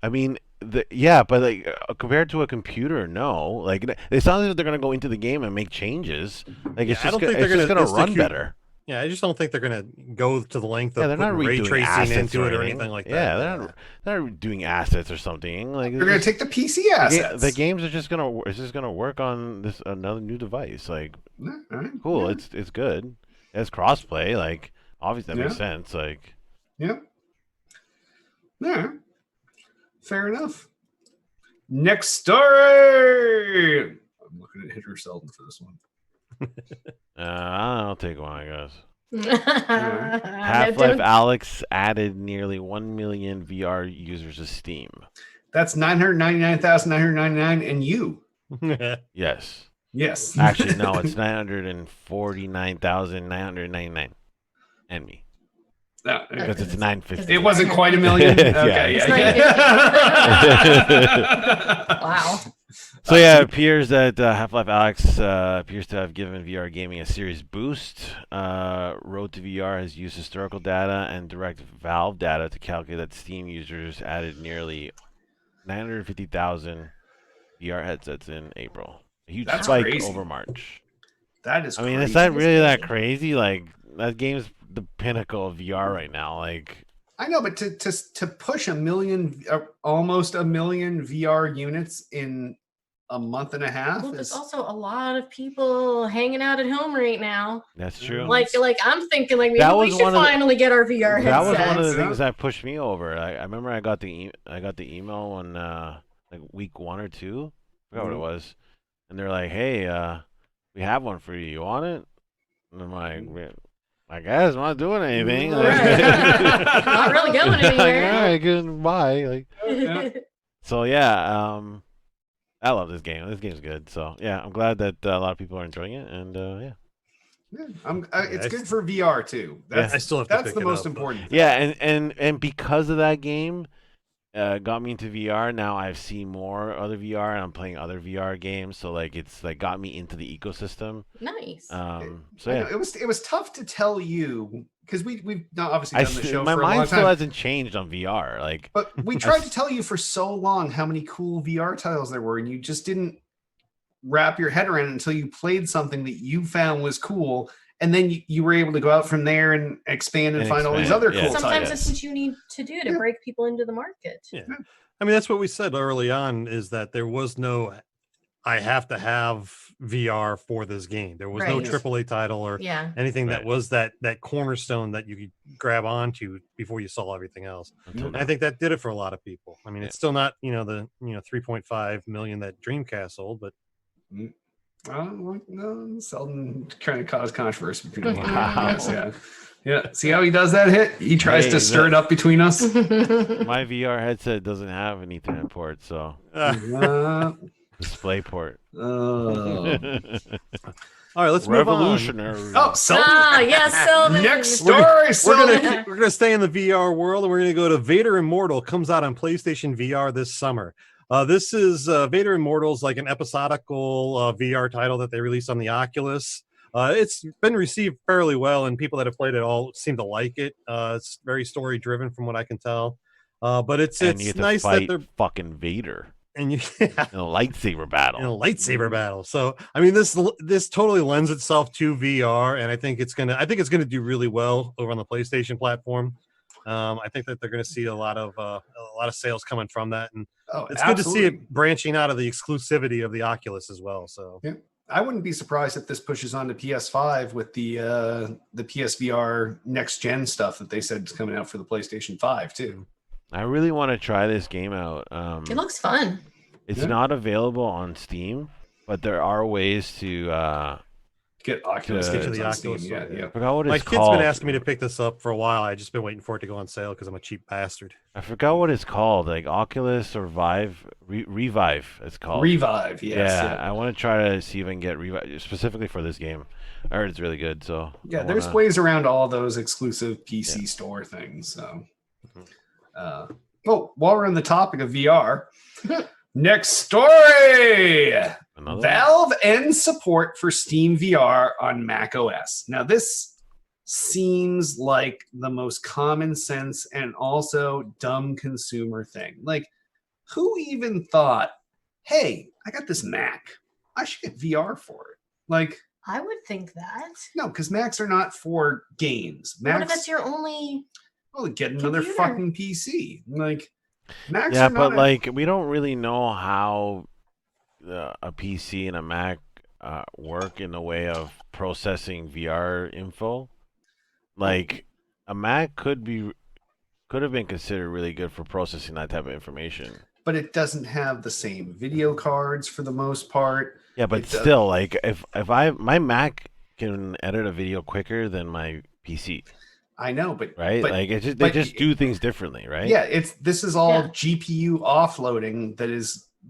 I mean, but like compared to a computer, no. Like it sounds like they're going to go into the game and make changes. Like it's just going to run better. Yeah, I just don't think they're going to go to the length of putting ray tracing into it or anything like that. Yeah, they're not doing assets or something. Like they're going to take the PC assets. The games are just going to work on this another new device. Like, cool, yeah. It's good. It's crossplay. Like, obviously that makes sense. Like, yeah, fair enough. Next story. I'm looking at Hitter Selden for this one. I'll take one, I guess. Half-Life Alyx added nearly 1 million VR users to Steam. That's 999,999 and you. Yes. Yes. Actually, no, it's 949,999 and me. Because it's 950. It wasn't quite a million. Okay, Wow. So yeah, it appears that Half-Life Alyx appears to have given VR gaming a serious boost. Road to VR has used historical data and direct Valve data to calculate that Steam users added nearly 950,000 VR headsets in April. A huge spike over March. That is. I mean, is that really that crazy? Like that game's the pinnacle of VR right now. Like. I know, but to push almost a million VR units in a month and a half. Well, there's also a lot of people hanging out at home right now. That's true. Like I'm thinking, like maybe we should finally get our VR headsets. That was one of the things that pushed me over. I remember I got the email on like week 1 or 2. I forgot what it was, and they're like, "Hey, we have one for you. You want it?" And I'm like, I guess I'm not doing anything. Right. Not really going anywhere. All right, goodbye. Like, so yeah, I love this game. This game's good. So yeah, I'm glad that a lot of people are enjoying it, and it's good for VR too. I still have to that's the most important thing. Yeah, and because of that game, got me into VR. Now I've seen more other VR, and I'm playing other VR games. So like it's like got me into the ecosystem. Nice. So yeah, it was tough to tell you because we've not obviously done the show my for a long mind still time. hasn't changed on VR. Like, but we tried to tell you for so long how many cool VR titles there were, and you just didn't wrap your head around it until you played something that you found was cool. And then you were able to go out from there and expand and find all these other cool titles. Sometimes that's what you need to do to break people into the market. Yeah. I mean, that's what we said early on, is that there was no, I have to have VR for this game. There was no AAA title or anything that was that cornerstone that you could grab onto before you saw everything else. And I think that did it for a lot of people. I mean, it's still not, the 3.5 million that Dreamcast sold, but no, seldom trying to cause controversy between them. Yeah. See how he does that hit? He tries to stir it up between us. My VR headset doesn't have an Ethernet port, so display port. Oh. All right, let's move on. Revolutionary. Oh, Selden. Yes, Selden. Next story, Selden. We're gonna stay in the VR world, and we're gonna go to Vader Immortal. Comes out on PlayStation VR this summer. This is Vader Immortal's like an episodical VR title that they released on the Oculus. It's been received fairly well, and people that have played it all seem to like it. It's very story driven, from what I can tell. But it's nice that they're fucking Vader and you in a lightsaber battle. So I mean, this totally lends itself to VR, and I think it's gonna do really well over on the PlayStation platform. I think that they're going to see a lot of sales coming from that, and it's good to see it branching out of the exclusivity of the Oculus as well. So yeah, I wouldn't be surprised if this pushes on to PS5 with the PSVR next gen stuff that they said is coming out for the PlayStation 5 too. I really want to try this game out. It looks fun. It's not available on Steam, but there are ways to get Oculus. Get to the Oculus. Yeah. I forgot what it's called. My kid's been asking me to pick this up for a while. I just been waiting for it to go on sale because I'm a cheap bastard. I forgot what it's called, like Oculus or Revive. It's called Revive. Yes. Yeah, I want to try to see if I can get Revive specifically for this game. I heard it's really good. So yeah, there's ways around all those exclusive PC store things. So, while we're on the topic of VR. Next story. Valve ends support for Steam VR on Mac OS. Now, this seems like the most common sense and also dumb consumer thing. Like, who even thought, hey, I got this Mac, I should get VR for it? Like, I would think that. No, because Macs are not for games. Macs, what if that's your only get another fucking PC. Like, Macs but like we don't really know how a PC and a Mac work in the way of processing VR info. Like a Mac could have been considered really good for processing that type of information. But it doesn't have the same video cards for the most part. Yeah, but still, like if my Mac can edit a video quicker than my PC. I know, but right, like it's just, they just do things differently, right? Yeah, this is all GPU offloading.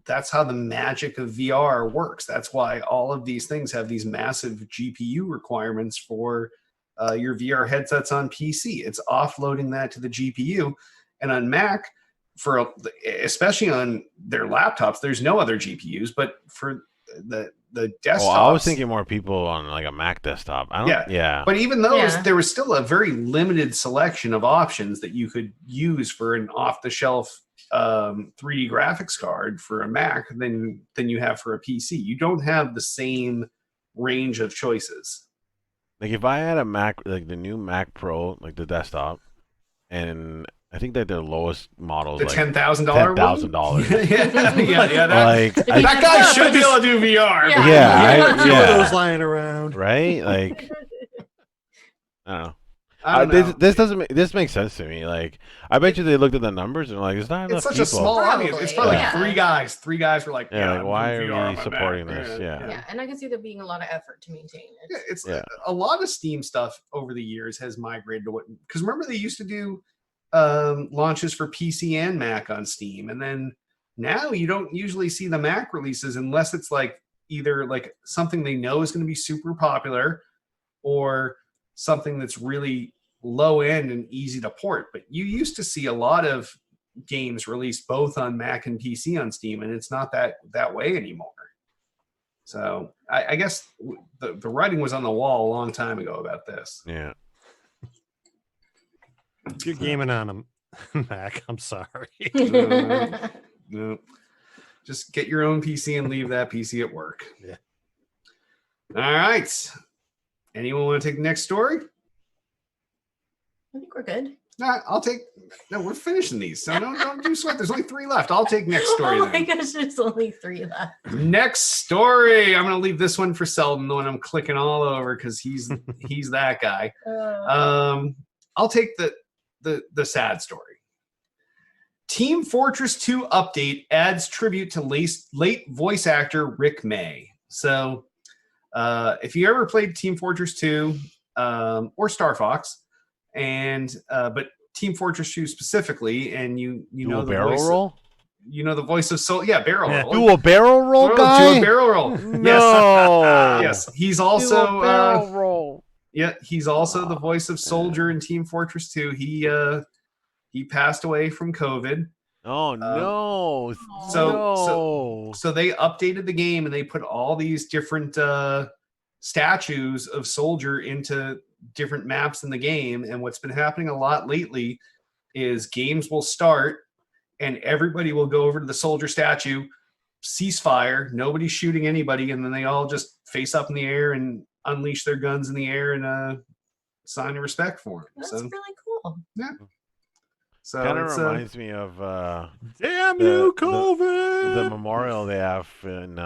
That's how the magic of VR works. That's why all of these things have these massive GPU requirements for your VR headsets on PC. It's offloading that to the GPU, and on Mac, especially on their laptops, there's no other GPUs. But for the desktops, I was thinking more people on like a Mac desktop. But even those, there was still a very limited selection of options that you could use for an off-the-shelf 3D graphics card for a Mac than you have for a PC. You don't have the same range of choices. Like if I had a Mac, like the new Mac Pro, like the desktop, and I think that their lowest model is the $10,000. $10,000. yeah. That guy should be able to do VR. Yeah. Those lying around, right? Like, I don't know. This makes sense to me. Like, I bet you they looked at the numbers and like, it's not enough. It's such a small audience. It's probably like three guys. Three guys were like, like, why are we supporting this? Yeah, and I can see there being a lot of effort to maintain it. A lot of Steam stuff over the years has migrated to what, because remember they used to do launches for PC and Mac on Steam, and then now you don't usually see the Mac releases unless it's like either like something they know is going to be super popular or something that's really low end and easy to port. But you used to see a lot of games released both on Mac and PC on Steam, and it's not that way anymore. So I guess the writing was on the wall a long time ago about this. Yeah. If you're gaming on a Mac, I'm sorry. No. Just get your own PC and leave that PC at work. Yeah. All right. Anyone want to take the next story? I think we're good. No, we're finishing these. So don't do sweat. There's only 3 left. I'll take next story. Oh my gosh, there's only 3 left. Next story. I'm going to leave this one for Selden, the one I'm clicking all over because he's that guy. I'll take the sad story. Team Fortress 2 update adds tribute to late voice actor Rick May. So if you ever played Team Fortress 2 or Star Fox, but Team Fortress 2 specifically, and you know the barrel roll? You know the voice of Soul. Yeah, barrel roll. Do a barrel roll, guy? Do a barrel roll. No. Yes. He's also do a barrel roll. Yeah, he's also the voice of Soldier in Team Fortress 2. He passed away from COVID. Oh no! So they updated the game and they put all these different statues of Soldier into different maps in the game. And what's been happening a lot lately is games will start and everybody will go over to the Soldier statue, ceasefire, nobody's shooting anybody, and then they all just face up in the air and unleash their guns in the air and sign of respect for him. That's really cool. Yeah. So kind of reminds me of damn you, COVID. The memorial they have in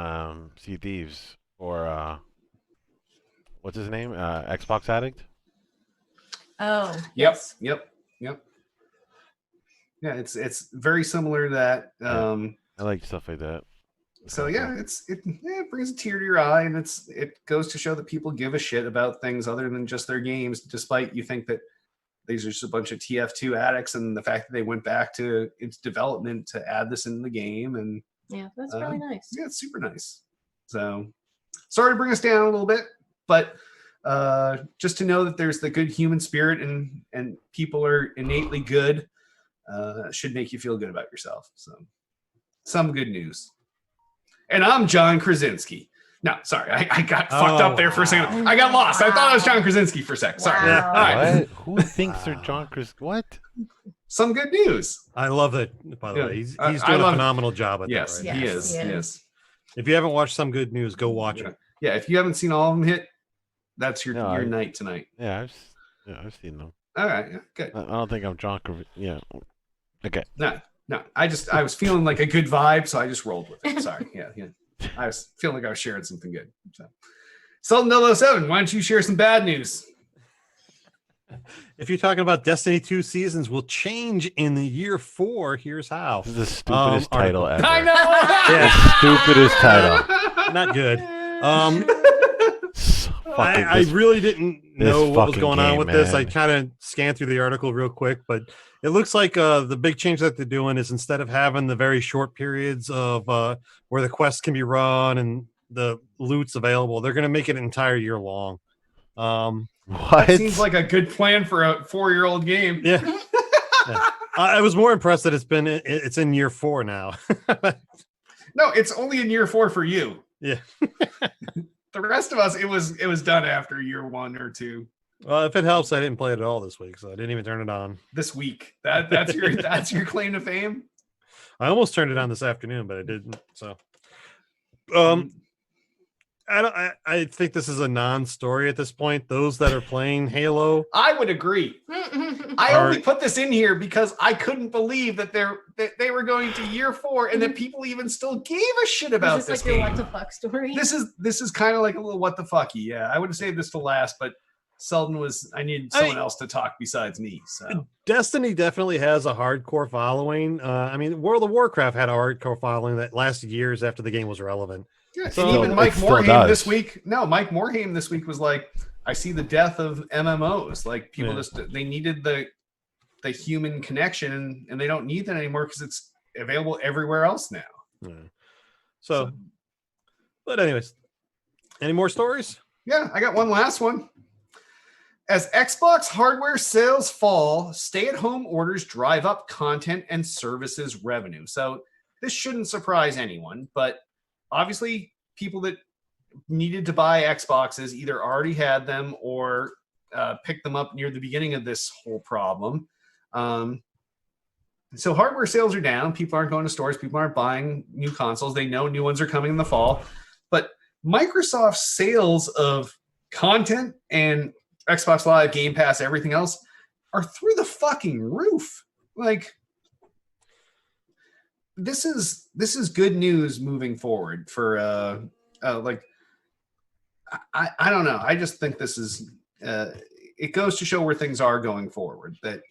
Sea Thieves or what's his name? Xbox Addict. Oh. Yep. Yeah, it's very similar to that. I like stuff like that. So yeah, it brings a tear to your eye, and it goes to show that people give a shit about things other than just their games, despite you think that these are just a bunch of TF2 addicts, and the fact that they went back to its development to add this in the game, and yeah, that's really nice. Yeah, it's super nice. So sorry to bring us down a little bit, but just to know that there's the good human spirit and people are innately good should make you feel good about yourself. So some good news. And I'm John Krasinski. No, sorry, I got fucked up there for a second. I got lost. I thought I was John Krasinski for a second. Sorry. Wow. All right. Who thinks they're John Krasinski? What? Some good news. I love it. By the way, he's doing a phenomenal job at that. Right? He is. Yes. If you haven't watched Some Good News, go watch it. Yeah, if you haven't seen all of them hit, that's your night tonight. Yeah, I've seen them. All right, good. I don't think I'm John. Yeah. Okay. No. I was feeling like a good vibe, so I just rolled with it. Sorry. Yeah. I was feeling like I was sharing something good. So, Sultan 007, why don't you share some bad news? If you're talking about Destiny 2 seasons will change in the year 4, here's how. This is the stupidest title ever. I know. The stupidest title. Not good. I really didn't know what was going on with this. I kind of scanned through the article real quick, but it looks like the big change that they're doing is instead of having the very short periods of where the quests can be run and the loot's available, they're going to make it an entire year long. What? That seems like a good plan for a 4-year-old game. Yeah. I was more impressed that it's in year 4 now. No, it's only in year 4 for you. Yeah. The rest of us, it was done after year 1 or 2. Well, if it helps, I didn't play it at all this week, so I didn't even turn it on. This week. That's your claim to fame? I almost turned it on this afternoon, but I didn't. So I think this is a non-story at this point. Those that are playing Halo, I would agree. I only put this in here because I couldn't believe that they were going to year 4 and that people even still gave a shit about this game. Like your what the fuck story. This is kind of like a little what the fucky. Yeah, I would have saved this to last, but Selden I needed someone else to talk besides me. So Destiny definitely has a hardcore following. World of Warcraft had a hardcore following that lasted years after the game was relevant. Yeah, so even Mike Morhaime this week. No, Mike Morhaime this week was like, I see the death of MMOs. Like people they needed the human connection, and they don't need that anymore because it's available everywhere else now. Yeah. So, but anyways, any more stories? Yeah, I got one last one. As Xbox hardware sales fall, stay-at-home orders drive up content and services revenue. So this shouldn't surprise anyone, but obviously people that needed to buy Xboxes either already had them or picked them up near the beginning of this whole problem. So hardware sales are down. People aren't going to stores. People aren't buying new consoles. They know new ones are coming in the fall. But Microsoft's sales of content and Xbox Live, Game Pass, everything else are through the fucking roof. Like, this is good news moving forward for I don't know. I just think this is it goes to show where things are going forward, that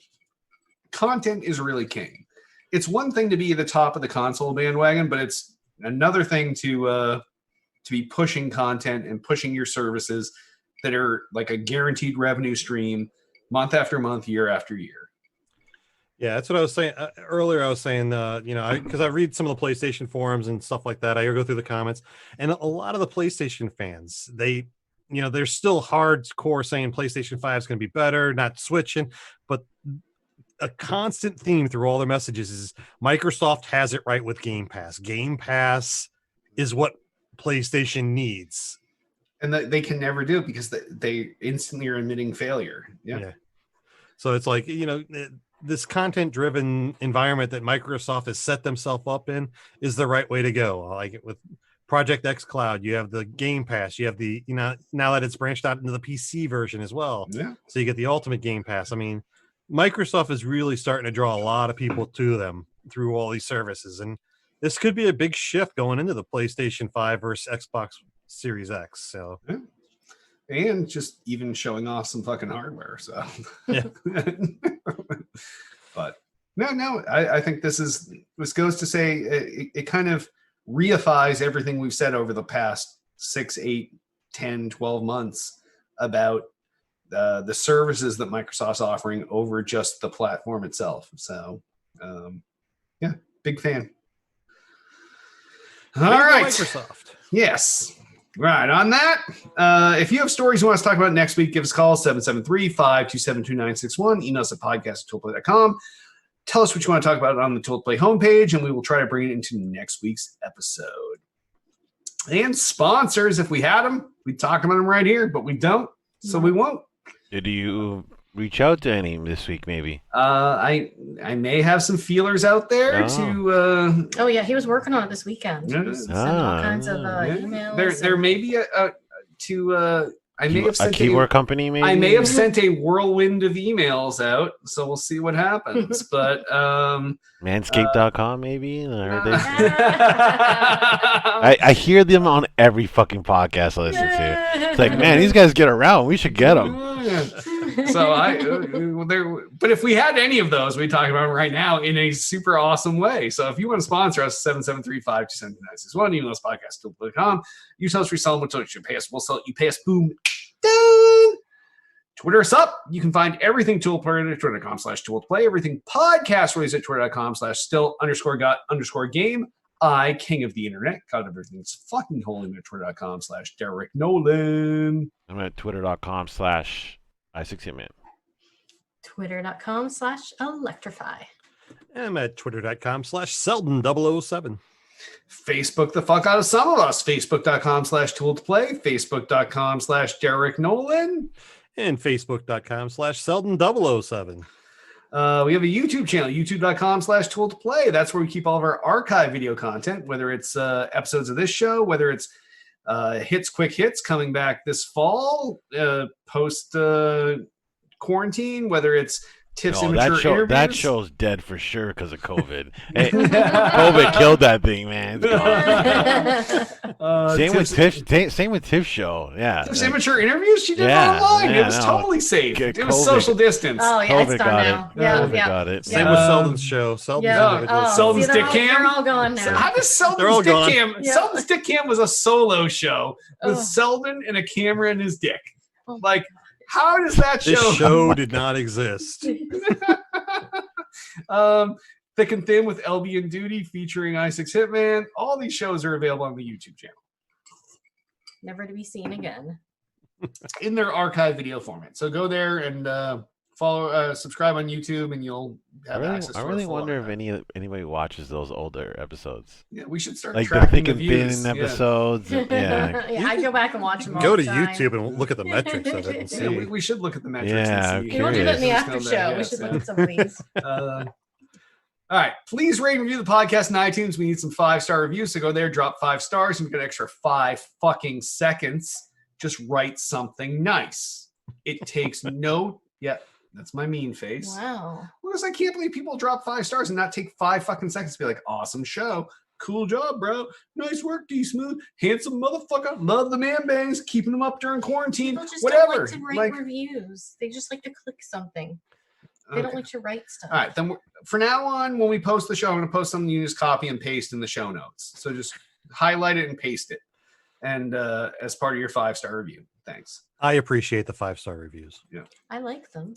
content is really king. It's one thing to be at the top of the console bandwagon, but it's another thing to be pushing content and pushing your services that are like a guaranteed revenue stream month after month, year after year. Yeah, that's what I was saying earlier. I was saying, because I read some of the PlayStation forums and stuff like that. I go through the comments, and a lot of the PlayStation fans, they're still hardcore saying PlayStation 5 is going to be better, not switching. But a constant theme through all their messages is Microsoft has it right with Game Pass. Game Pass is what PlayStation needs. And they can never do it because they instantly are admitting failure. Yeah. So it's like, this content-driven environment that Microsoft has set themselves up in is the right way to go. I like it with Project X Cloud. You have the Game Pass. You have the, now that it's branched out into the PC version as well. Yeah. So you get the Ultimate Game Pass. I mean, Microsoft is really starting to draw a lot of people to them through all these services. And this could be a big shift going into the PlayStation 5 versus Xbox Series X. So, yeah. And just even showing off some fucking hardware. So, yeah. But no, I think this goes to say it kind of reifies everything we've said over the past 6, 8, 10, 12 months about the services that Microsoft's offering over just the platform itself. So, yeah, big fan. All right. Microsoft. Yes. Right. On that, if you have stories you want us to talk about next week, give us a call, 773-527-2961. Email us at podcast@toolplay.com. Tell us what you want to talk about on the Tool to Play homepage, and we will try to bring it into next week's episode. And sponsors, if we had them, we'd talk about them right here, but we don't, so we won't. Did you reach out to any this week, maybe? I may have some feelers out there to... oh, yeah, he was working on it this weekend. He was sending all kinds of emails. There may be I may have sent a keyword company, maybe? I may have sent a whirlwind of emails out, so we'll see what happens. But Manscaped.com, maybe? I hear them on every fucking podcast I listen to. It's like, man, these guys get around. We should get them. So but if we had any of those, we talk about them right now in a super awesome way. So if you want to sponsor us, 773-527-2961, email us podcast@toolplay.com. You tell us we sell them, we'll pay us. We'll sell it. You pay us. Boom. Done. Twitter us up. You can find everything Toolplay at twitter.com/toolplay. Everything podcast release at twitter.com/still_got_game. I, king of the internet, got everything's fucking holy at twitter.com/Derek Nolan. I'm at twitter.com/i6hitman. Twitter.com/electrify. I'm at twitter.com/Selden007. Facebook the fuck out of some of us. Facebook.com/tool-to-play. Facebook.com/Derek Nolan. And Facebook.com/Selden007. We have a YouTube channel, youtube.com/tool-to-play. That's where we keep all of our archive video content, whether it's episodes of this show, whether it's quick hits coming back this fall, post quarantine, whether it's tips, immature interviews. That show's dead for sure because of COVID. Hey, COVID killed that thing, man. Same with Tiff's show. Yeah. Tiff's immature interviews? She did it online. It was totally safe. It was social distance. Oh, yeah, COVID it's done now. COVID got it. Same with Selden's show. Selden's Dick Cam. They're all gone now. How does Selden's Dick Cam? Yeah. Selden's Dick Cam was a solo show with Selden and a camera in his dick. Like, how does that show? This show did not exist. Thick and Thin with LB and Duty featuring i6 Hitman. All these shows are available on the YouTube channel. Never to be seen again. in their archive video format. So go there and follow, subscribe on YouTube, and you'll have access to I really wonder if anybody watches those older episodes. Yeah, we should start like tracking the views. episodes. Yeah, I go back and watch them. Go to YouTube and look at the metrics of it and see. Yeah, we should look at the metrics. Yeah, and see. We'll do that in the after show. We should look at some of these. All right, please rate and review the podcast in iTunes. We need some 5-star reviews, so go there, drop 5 stars, and we get an extra 5 fucking seconds. Just write something nice. It takes no. Yeah, that's my mean face. Wow. Because I can't believe people drop 5 stars and not take 5 fucking seconds to be like, awesome show. Cool job, bro. Nice work, D-Smooth. Handsome motherfucker. Love the man bangs. Keeping them up during quarantine. People just Whatever. don't like to write reviews. They just like to click something. They don't like to write stuff. All right. Then for now on, when we post the show, I'm going to post something you just copy and paste in the show notes. So just highlight it and paste it. And as part of your 5-star review. Thanks. I appreciate the 5-star reviews. Yeah. I like them.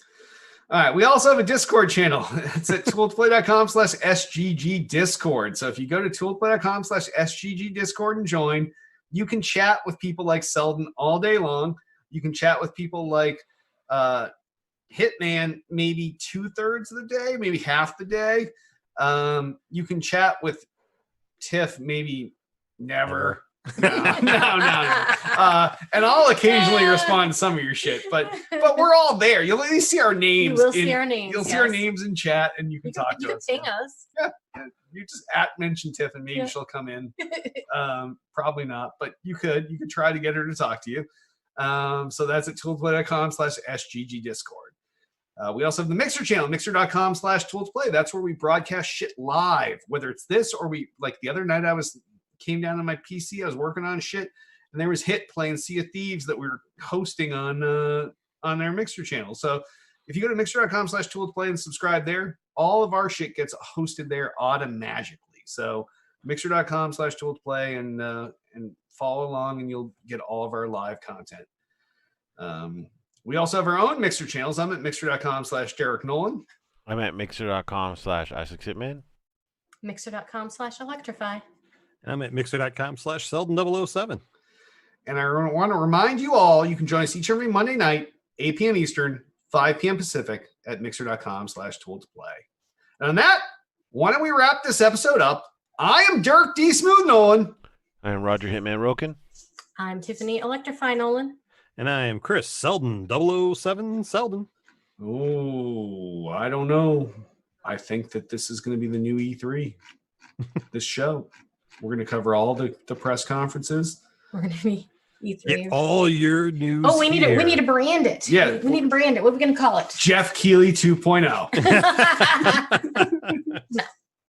All right. We also have a Discord channel. It's at tooltoplay.com/SGG Discord. So if you go to tooltoplay.com/SGG Discord and join, you can chat with people like Selden all day long. You can chat with people like Hitman maybe 2/3 of the day, maybe half the day. You can chat with Tiff maybe never. No. And I'll occasionally respond to some of your shit, but we're all there. You'll at least see our names. You will see our names. You'll see our names in chat, and you can talk to us. You can ping us. Yeah. You just mention Tiff, and maybe she'll come in. Probably not, but you could try to get her to talk to you. So that's at tooltoplay.com/SGG Discord. We also have the Mixer channel, mixer.com/tooltoplay. That's where we broadcast shit live, whether it's this or like the other night came down on my PC. I was working on shit, and there was Hit playing Sea of Thieves that we were hosting on their Mixer channel. So if you go to mixer.com/tooltoplay and subscribe there, all of our shit gets hosted there automatically. So mixer.com/tooltoplay and follow along, and you'll get all of our live content. We also have our own Mixer channels. I'm at mixer.com/Derek Nolan. I'm at mixer.com/IsaacSitman. Mixer.com/Electrify. And I'm at mixer.com/Selden007. And I want to remind you all, you can join us each and every Monday night, 8 p.m. Eastern, 5 p.m. Pacific at mixer.com/tooltoplay. And on that, why don't we wrap this episode up? I am Dirk D. Smooth Nolan. I am Roger Hitman Roken. I'm Tiffany Electrify Nolan. And I am Chris Selden007 Selden. Oh, I don't know. I think that this is going to be the new E3. This show. We're going to cover all the press conferences. We're going to be E3. Get all your news. Oh, we need to brand it. Yeah. We need to brand it. What are we going to call it? Jeff Keighley 2.0. No.